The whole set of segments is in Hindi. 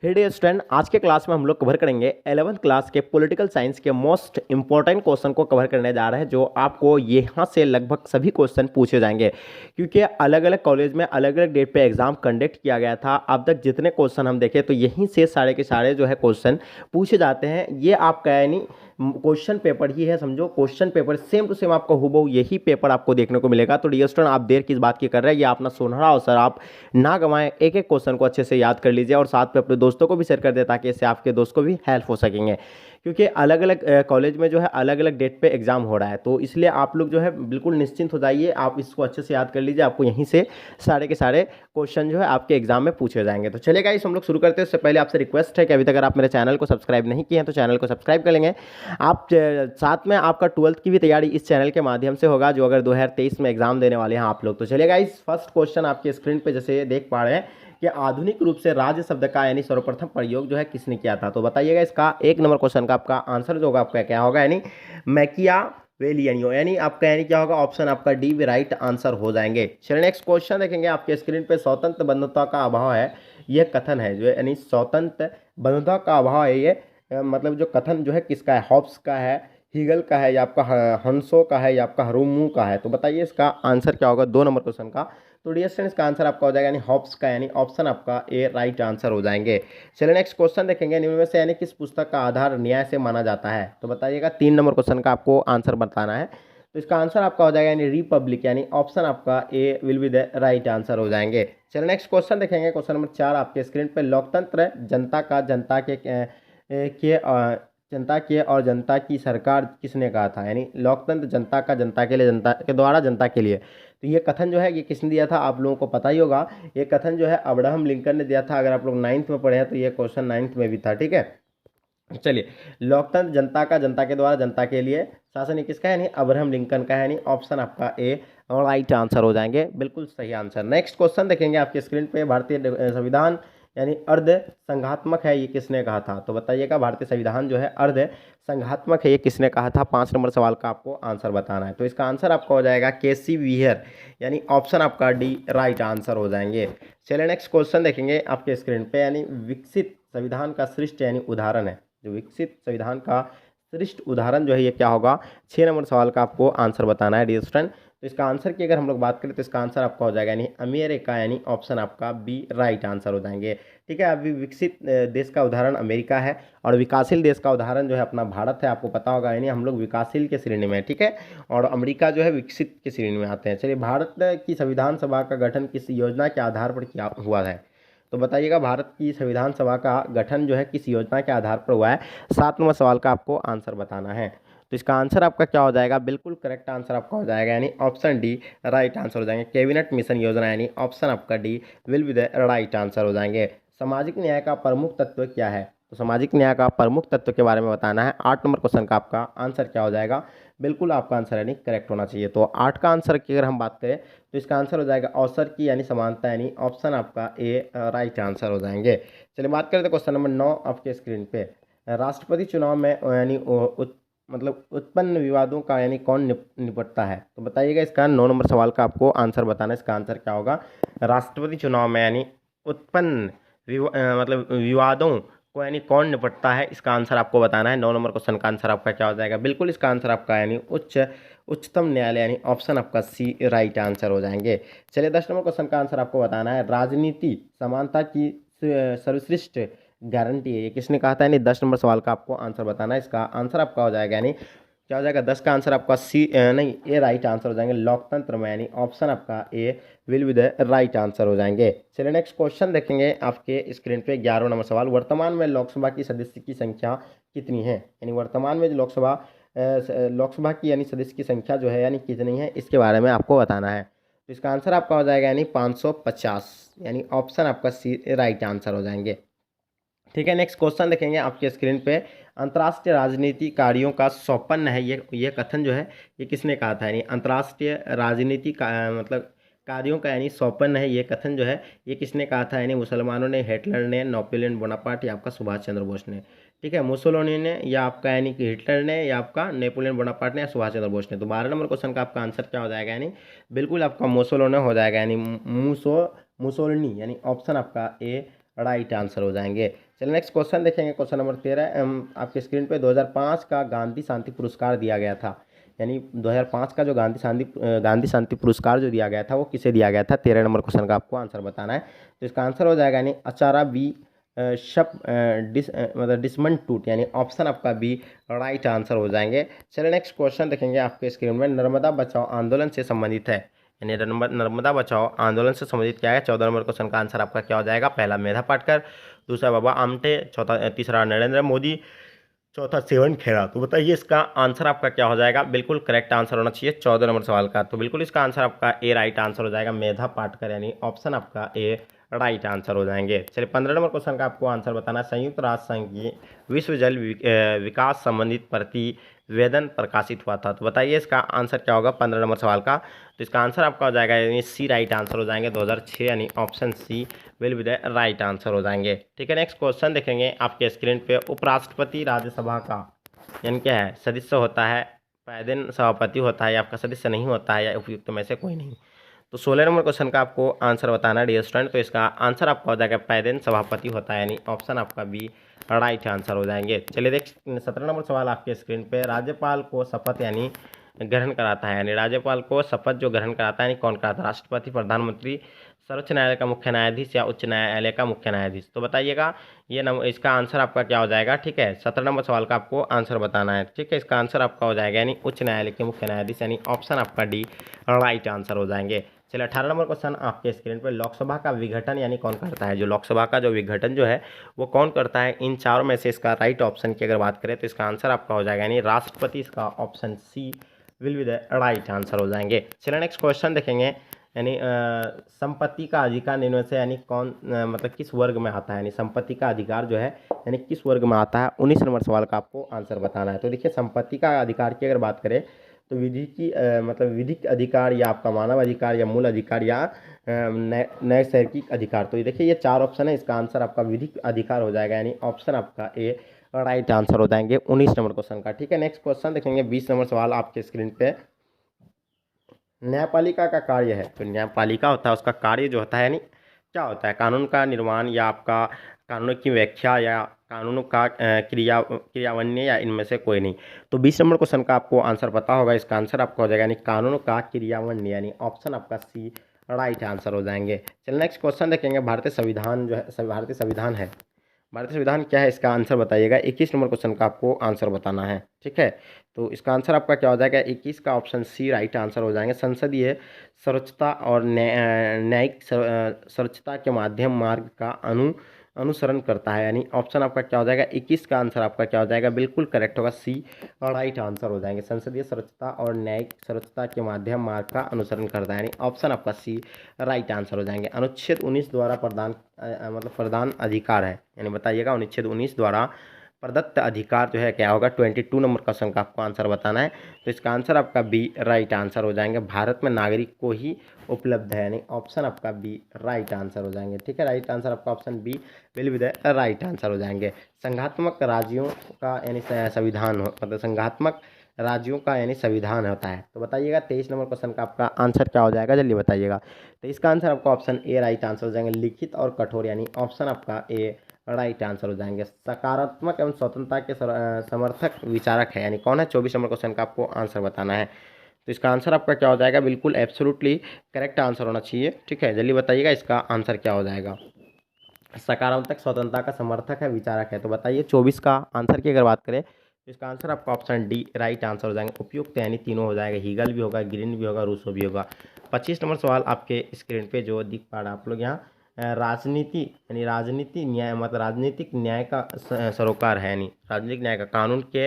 डियर स्टूडेंट, आज के क्लास में हम लोग कवर करेंगे 11th क्लास के पॉलिटिकल साइंस के मोस्ट इंपॉर्टेंट क्वेश्चन को कवर करने जा रहे हैं, जो आपको यहाँ से लगभग सभी क्वेश्चन पूछे जाएंगे। क्योंकि अलग अलग कॉलेज में अलग अलग डेट पे एग्जाम कंडक्ट किया गया था। अब तक जितने क्वेश्चन हम देखें तो यहीं से सारे के सारे जो है क्वेश्चन पूछे जाते हैं। ये आपका यानी क्वेश्चन पेपर ही है, समझो question paper same to same आपको हूबहू यही पेपर आपको देखने को मिलेगा। तो डियर स्टूडेंट, आप देर किस बात की कर रहे हैं, ये अपना सुनहरा अवसर आप ना गंवाएं, एक एक क्वेश्चन को अच्छे से याद कर लीजिए और साथ में अपने दोस्तों को भी शेयर कर दे ताकि इससे आपके दोस्त को भी हेल्प हो सकेंगे। क्योंकि अलग अलग कॉलेज में जो है अलग अलग डेट पे एग्जाम हो रहा है, तो इसलिए आप लोग जो है बिल्कुल निश्चिंत हो जाइए। आप इसको अच्छे से याद कर लीजिए, आपको यहीं से सारे के सारे क्वेश्चन जो है आपके एग्जाम में पूछे जाएंगे। तो चलेगा, इस हम लोग शुरू करते हैं। उससे पहले आपसे रिक्वेस्ट है कि अभी तक अगर आप मेरे चैनल को सब्सक्राइब नहीं किए हैं तो चैनल को सब्सक्राइब कर लेंगे। आप साथ में आपका 12th की भी तैयारी इस चैनल के माध्यम से होगा, जो अगर 2023 में एग्जाम देने वाले हैं आप लोग। तो चलेगा, इस फर्स्ट क्वेश्चन आपके स्क्रीन पे जैसे देख पा रहे हैं कि आधुनिक रूप से राज्य शब्द का यानी सर्वप्रथम प्रयोग जो है किसने किया था। तो बताइएगा, इसका एक नंबर क्वेश्चन का आपका आंसर जो होगा आपका क्या होगा, यानी मैकियावेलियनो, यानी आपका यानी क्या होगा, ऑप्शन आपका डी भी राइट आंसर हो जाएंगे। चलिए नेक्स्ट क्वेश्चन देखेंगे। आपके स्क्रीन पे स्वतंत्र बंधुता का अभाव है, यह कथन है जो यानी स्वतंत्र बंधुता का अभाव है, ये मतलब जो कथन जो है किसका है, हॉब्स का है, हीगल का है, या आपका हंसो का है, या आपका हरूमू का है। तो बताइए इसका आंसर क्या होगा दो नंबर क्वेश्चन का। तो डियर स्टूडेंट्स, इसका आंसर आपका हो जाएगा यानी हॉब्स का, यानी ऑप्शन आपका ए राइट आंसर हो जाएंगे। चलिए नेक्स्ट क्वेश्चन देखेंगे। निम्न में से यानी किस पुस्तक का आधार न्याय से माना जाता है। तो बताइएगा, तीन नंबर क्वेश्चन का आपको आंसर बताना है। तो इसका आंसर आपका हो जाएगा यानी रिपब्लिक, यानी ऑप्शन आपका A will be the right answer हो जाएंगे। चलिए नेक्स्ट क्वेश्चन देखेंगे। क्वेश्चन नंबर 4 आपके स्क्रीन पे, लोकतंत्र जनता का जनता के और जनता की सरकार किसने कहा था। यानी लोकतंत्र जनता का जनता के लिए, जनता के द्वारा जनता के लिए। तो ये कथन जो है ये किसने दिया था, आप लोगों को पता ही होगा। ये कथन जो है अब्राहम लिंकन ने दिया था। अगर आप लोग 9th में पढ़े हैं तो ये क्वेश्चन 9th में भी था, ठीक है। चलिए, लोकतंत्र जनता का जनता के द्वारा जनता के लिए शासन ये किसका है, यानी अब्राहम लिंकन का है, यानी ऑप्शन आपका ए राइट आंसर हो जाएंगे, बिल्कुल सही आंसर। नेक्स्ट क्वेश्चन देखेंगे आपके स्क्रीन पे। भारतीय संविधान यानी अर्ध संघात्मक है, ये किसने कहा था। तो बताइएगा, भारतीय संविधान जो है अर्ध संघात्मक है, ये किसने कहा था। 5 नंबर सवाल का आपको आंसर बताना है। तो इसका आंसर आपका हो जाएगा केसी वीहर, यानी ऑप्शन आपका डी राइट आंसर हो जाएंगे। चलिए नेक्स्ट क्वेश्चन देखेंगे आपके स्क्रीन पे। यानी विकसित संविधान का श्रेष्ठ यानी उदाहरण है, जो विकसित संविधान का श्रेष्ठ उदाहरण जो है ये क्या होगा। 6 नंबर सवाल का आपको आंसर बताना है डियर स्टूडेंट। तो इसका आंसर की अगर हम लोग बात करें तो इसका आंसर आपका हो जाएगा यानी अमेरिका, यानी ऑप्शन आपका बी राइट आंसर हो जाएंगे, ठीक है। अभी विकसित देश का उदाहरण अमेरिका है और विकासशील देश का उदाहरण जो है अपना भारत है, आपको पता होगा। यानी हम लोग विकासशील के श्रेणी में है, ठीक है, और अमेरिका जो है विकसित के श्रेणी में आते हैं। चलिए, भारत की संविधान सभा का गठन किस योजना के आधार पर किया हुआ है। तो बताइएगा, भारत की संविधान सभा का गठन जो है किस योजना के आधार पर हुआ है। 7 नंबर सवाल का आपको आंसर बताना है। तो इसका आंसर आपका क्या हो जाएगा, बिल्कुल करेक्ट आंसर आपका हो जाएगा, यानी ऑप्शन डी राइट आंसर हो जाएंगे। कैबिनेट मिशन योजना, यानी ऑप्शन आपका D will be the right answer हो जाएंगे। सामाजिक न्याय का प्रमुख तत्व क्या है। तो सामाजिक न्याय का प्रमुख तत्व के बारे में बताना है। 8 नंबर क्वेश्चन का आपका आंसर क्या हो जाएगा, बिल्कुल आपका आंसर यानी करेक्ट होना चाहिए। तो 8 का आंसर की अगर हम बात करें तो इसका आंसर हो जाएगा अवसर की, यानी समानता, यानी ऑप्शन आपका ए राइट आंसर हो जाएंगे। चलिए बात करें तो क्वेश्चन नंबर 9 आपके स्क्रीन पे। राष्ट्रपति चुनाव में यानी मतलब उत्पन्न विवादों का यानी कौन निपटता है। तो बताइएगा, इसका 9 नंबर सवाल का आपको आंसर बताना है। इसका आंसर क्या होगा, राष्ट्रपति चुनाव में यानी उत्पन्न मतलब विवादों को यानी कौन निपटता है, इसका आंसर आपको बताना है। 9 नंबर क्वेश्चन का आंसर आपका क्या हो जाएगा, बिल्कुल इसका आंसर आपका यानी उच्चतम न्यायालय, यानी ऑप्शन आपका सी राइट आंसर हो जाएंगे। चलिए 10 नंबर क्वेश्चन का आंसर आपको बताना है। राजनीति समानता की सर्वश्रेष्ठ गारंटी है, ये किसने कहा था, यानी 10 नंबर सवाल का आपको आंसर बताना है। इसका आंसर आपका हो जाएगा यानी क्या हो जाएगा, 10 का आंसर आपका सी नहीं ए राइट आंसर हो जाएंगे, लोकतंत्र में, यानी ऑप्शन आपका A will be the right answer हो जाएंगे। चलिए नेक्स्ट क्वेश्चन देखेंगे आपके स्क्रीन पे। 11 नंबर सवाल, वर्तमान में लोकसभा की सदस्य की संख्या कितनी है। यानी वर्तमान में जो लोकसभा की यानी सदस्य की संख्या जो है यानी कितनी है, इसके बारे में आपको बताना है। तो इसका आंसर आपका हो जाएगा यानी 550, यानी ऑप्शन आपका सी राइट आंसर हो जाएंगे, ठीक है। नेक्स्ट क्वेश्चन देखेंगे आपके स्क्रीन पे। अंतर्राष्ट्रीय राजनीति कार्यों का सौपन्न है, ये कथन जो है ये किसने कहा था। यानी अंतर्राष्ट्रीय राजनीति का मतलब कार्यों का यानी सौपन्न है, ये कथन जो है ये किसने कहा था। यानी मुसलमानों ने, हिटलर ने, नेपोलियन बोनापार्ट, या आपका सुभाष चंद्र बोस ने, ठीक है। मुसोलिनी ने, या आपका यानी कि हिटलर ने, या आपका नेपोलियन बोनापार्ट ने, या सुभाष चंद्र बोस ने। तो 12 नंबर क्वेश्चन का आपका आंसर क्या हो जाएगा, यानी बिल्कुल आपका मुसोलिनी हो जाएगा, यानी मुसोलिनी, यानी ऑप्शन आपका ए राइट आंसर हो जाएंगे। चलिए नेक्स्ट क्वेश्चन देखेंगे। क्वेश्चन नंबर 13 आपके स्क्रीन पे 2005 का गांधी शांति पुरस्कार दिया गया था, यानी 2005 का जो गांधी शांति पुरस्कार जो दिया गया था वो किसे दिया गया था। 13 नंबर क्वेश्चन का आपको आंसर बताना है। तो इसका आंसर हो जाएगा यानी आचार्य बी मतलब डिसमन टूट, यानी ऑप्शन आपका बी राइट आंसर हो जाएंगे। चलिए नेक्स्ट क्वेश्चन देखेंगे आपके स्क्रीन में। नर्मदा बचाओ आंदोलन से संबंधित है, यानी नर्मदा बचाओ आंदोलन से संबंधित क्या है। 14 नंबर क्वेश्चन का आंसर आपका क्या हो जाएगा। पहला मेधा पाटकर, दूसरा बाबा आमटे, तीसरा नरेंद्र मोदी, चौथा सेवन खेड़ा। तो बताइए इसका आंसर आपका क्या हो जाएगा। बिल्कुल करेक्ट आंसर होना चाहिए 14 नंबर सवाल का। तो बिल्कुल इसका आंसर आपका ए राइट आंसर हो जाएगा, मेधा पाटकर, यानी ऑप्शन आपका ए राइट आंसर हो जाएंगे। चलिए 15 नंबर क्वेश्चन का आपको आंसर बताना है। संयुक्त राष्ट्र संघ की विश्व जल विकास संबंधित प्रतिवेदन प्रकाशित हुआ था। तो बताइए इसका आंसर क्या होगा 15 नंबर सवाल का। तो इसका आंसर आपका हो जाएगा यानी सी राइट आंसर हो जाएंगे 2006, यानी option C will be the right answer हो जाएंगे। ठीक है नेक्स्ट क्वेश्चन देखेंगे आपके स्क्रीन पे। उपराष्ट्रपति राज्यसभा का यानी क्या है, सदस्य होता है, पायदेन सभापति होता है, या आपका सदस्य नहीं होता है, या उपयुक्त में से कोई नहीं। तो 16 नंबर क्वेश्चन का आपको आंसर बताना है डियर स्टूडेंट। तो इसका आंसर आपका हो जाएगा पायदेन सभापति होता है, यानी ऑप्शन आपका बी राइट आंसर हो जाएंगे। चलिए देख 17 नंबर सवाल आपके स्क्रीन पे। राज्यपाल को शपथ यानी ग्रहण कराता है, यानी राज्यपाल को शपथ जो ग्रहण कराता है यानी कौन कराता है। राष्ट्रपति, प्रधानमंत्री, सर्वोच्च न्यायालय का मुख्य न्यायाधीश, या उच्च न्यायालय का मुख्य न्यायाधीश। तो बताइएगा ये इसका आंसर आपका क्या हो जाएगा। ठीक है 17 नंबर सवाल का आपको आंसर बताना है। ठीक है इसका आंसर आपका हो जाएगा यानी उच्च न्यायालय के मुख्य न्यायाधीश, यानी ऑप्शन आपका डी राइट आंसर हो जाएंगे। चलिए 18 नंबर क्वेश्चन आपके स्क्रीन पर। लोकसभा का विघटन यानी कौन करता है। जो लोकसभा का जो विघटन जो है वो कौन करता है। इन चारों में से इसका राइट ऑप्शन की अगर बात करें तो इसका आंसर आपका हो जाएगा यानी राष्ट्रपति, इसका option C will be the right answer हो जाएंगे। चलिए नेक्स्ट क्वेश्चन देखेंगे। यानी संपत्ति का अधिकार निम्न से यानी कौन मतलब किस वर्ग में आता है, यानी संपत्ति का अधिकार जो है यानी किस वर्ग में आता है। 19 नंबर सवाल का आपको आंसर बताना है। तो देखिए संपत्ति का अधिकार की अगर बात करें तो विधि की मतलब विधिक अधिकार, या आपका मानव अधिकार, या मूल अधिकार, या नैसर्गिक अधिकार। तो ये देखिए ये 4 ऑप्शन है, इसका आंसर आपका विधिक अधिकार हो जाएगा, यानी ऑप्शन आपका ए राइट आंसर हो जाएंगे 19 नंबर क्वेश्चन का। ठीक है नेक्स्ट क्वेश्चन देखेंगे 20 नंबर सवाल आपके स्क्रीन पे। न्यायपालिका का कार्य है, तो न्यायपालिका होता है उसका कार्य जो होता है यानी क्या होता है। कानून का निर्माण, या आपका कानून की व्याख्या, या कानून का क्रियान्वयन, या इनमें से कोई नहीं। तो 20 नंबर क्वेश्चन का आपको आंसर पता होगा, इसका आंसर आपका हो जाएगा यानी कानून का क्रियान्वयन, यानी ऑप्शन आपका सी राइट आंसर हो जाएंगे। चलिए नेक्स्ट क्वेश्चन देखेंगे। भारतीय संविधान जो है भारतीय संविधान है, भारतीय संविधान क्या है इसका आंसर बताइएगा। 21 नंबर क्वेश्चन का आपको आंसर बताना है। ठीक है तो इसका आंसर आपका क्या हो जाएगा 21 का ऑप्शन सी राइट आंसर हो जाएंगे। संसदीय सर्वोच्चता और न्यायिक सर्वोच्चता के माध्यम मार्ग का अनुसरण करता है, यानी ऑप्शन आपका क्या हो जाएगा 21 का आंसर आपका क्या हो जाएगा बिल्कुल करेक्ट होगा, सी राइट आंसर हो जाएंगे। संसदीय सर्वोच्चता और न्यायिक सर्वोच्चता के माध्यम मार्ग का अनुसरण करता है, यानी ऑप्शन आपका सी राइट आंसर हो जाएंगे। अनुच्छेद 19 द्वारा प्रदान अधिकार है, यानी बताइएगा अनुच्छेद 19 द्वारा प्रदत्त अधिकार जो है क्या होगा। 22 नंबर क्वेश्चन का आपको आंसर बताना है। तो इसका आंसर आपका बी राइट आंसर हो जाएंगे। भारत में नागरिक को ही उपलब्ध है, यानी ऑप्शन आपका बी राइट आंसर हो जाएंगे। ठीक है राइट आंसर आपका option B will be the right answer हो जाएंगे। संघात्मक राज्यों का यानी संविधान मतलब संघात्मक राज्यों का यानी संविधान होता है। तो बताइएगा 23 नंबर क्वेश्चन का आपका आंसर क्या हो जाएगा जल्दी बताइएगा। तो इसका आंसर आपका ऑप्शन ए राइट आंसर हो जाएंगे। लिखित और कठोर, यानी ऑप्शन आपका ए राइट आंसर हो जाएंगे। सकारात्मक एवं स्वतंत्रता के समर्थक विचारक है, यानी कौन है। 24 नंबर क्वेश्चन का आपको आंसर बताना है। तो इसका आंसर आपका क्या हो जाएगा बिल्कुल एब्सोल्युटली करेक्ट आंसर होना चाहिए। ठीक है जल्दी बताइएगा इसका आंसर क्या हो जाएगा। सकारात्मक स्वतंत्रता का समर्थक है, विचारक है। तो बताइए 24 का आंसर की अगर बात करें तो इसका आंसर आपका ऑप्शन डी राइट आंसर हो जाएंगे। उपयुक्त यानी तीनों हो जाएगा, हीगल भी होगा, ग्रीन भी होगा, रूसो भी होगा। 25 नंबर सवाल आपके स्क्रीन पे जो दिख पा रहा है आप लोग यहाँ राजनीति यानी राजनीति न्याय मतलब राजनीतिक न्याय का सरोकार है, यानी राजनीतिक न्याय का कानून के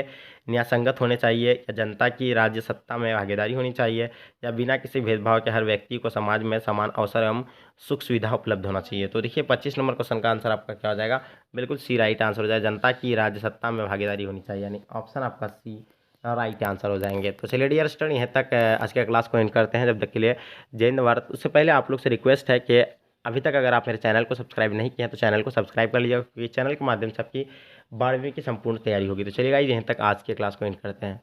न्याय संगत होने चाहिए, या जनता की राज्य सत्ता में भागीदारी होनी चाहिए, या बिना किसी भेदभाव के हर व्यक्ति को समाज में समान अवसर एवं सुख सुविधा उपलब्ध होना चाहिए। तो देखिए 25 नंबर क्वेश्चन का आंसर आपका क्या हो जाएगा बिल्कुल सी राइट आंसर हो जाएगा। जनता की राज्य सत्ता में भागीदारी होनी चाहिए, यानी ऑप्शन आपका सी राइट आंसर हो जाएंगे। तो चलिए डियर स्टूडेंट यहाँ तक आज के क्लास को एंड करते हैं। जब तक के लिए जय हिंद भारत। उससे पहले आप लोग से रिक्वेस्ट है कि अभी तक अगर आप मेरे चैनल को सब्सक्राइब नहीं किए हैं तो चैनल को सब्सक्राइब कर लीजिएगा, क्योंकि चैनल के माध्यम से आपकी 12वीं की संपूर्ण तैयारी होगी। तो चलिए गाइस यहीं तक आज के क्लास को एंड करते हैं।